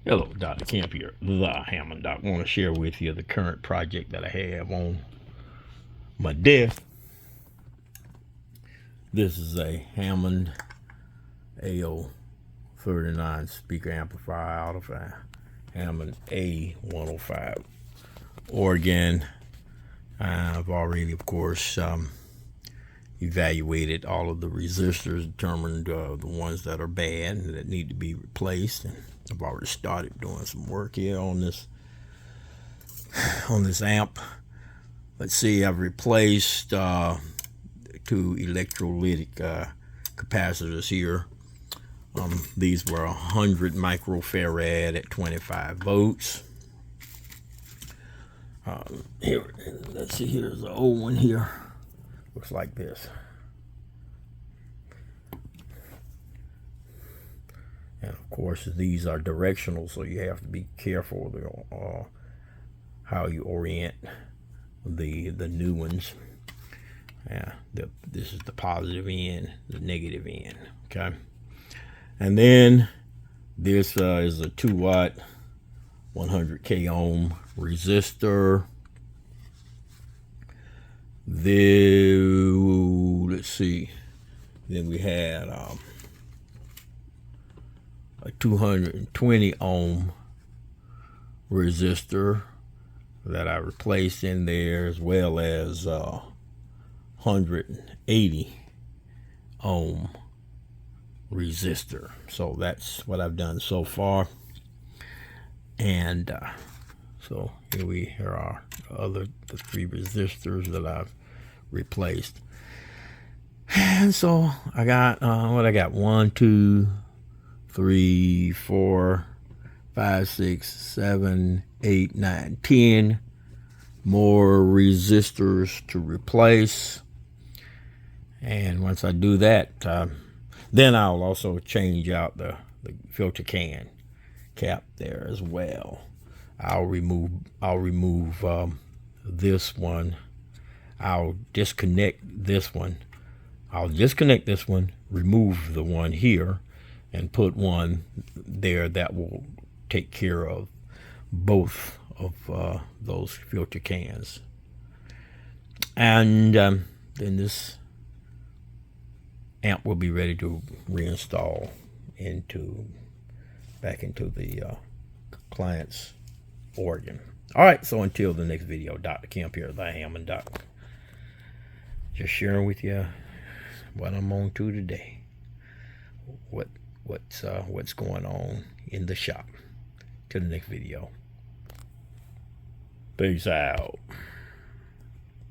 Hello, Dr. Kemp here, the Hammond Doc. I want to share with you the current project that I have on my desk. This is a Hammond AO39 speaker amplifier out of a Hammond A105 organ. I've already, of course, evaluated all of the resistors, determined the ones that are bad and that need to be replaced. And I've already started doing some work here on this amp. Let's see, I've replaced two electrolytic capacitors here. These were 100 microfarad at 25 volts. Here, let's see, here's the old one here. Looks like this. And of course, these are directional, so you have to be careful with how you orient the new ones. Yeah, this is the positive end, the negative end. Okay, and then this is a 2-watt, 100k ohm resistor. Let's see. Then we had a 220 ohm resistor that I replaced in there, as well as 180 ohm resistor. So that's what I've done so far. And so here are the three resistors that I've replaced. And so I got what I got: 1, 2, 3, 4, 5, 6, 7, 8, 9, 10 more resistors to replace. And once I do that, then I'll also change out the filter can cap there as well. I'll remove this one. I'll disconnect this one. Remove the one here, and put one there that will take care of both of those filter cans. And then this amp will be ready to reinstall back into the client's organ. All right, so until the next video, Dr. Kemp here, the Hammond Doc. Just sharing with you what I'm on to today. What's going on in the shop. Till the next video. Peace out.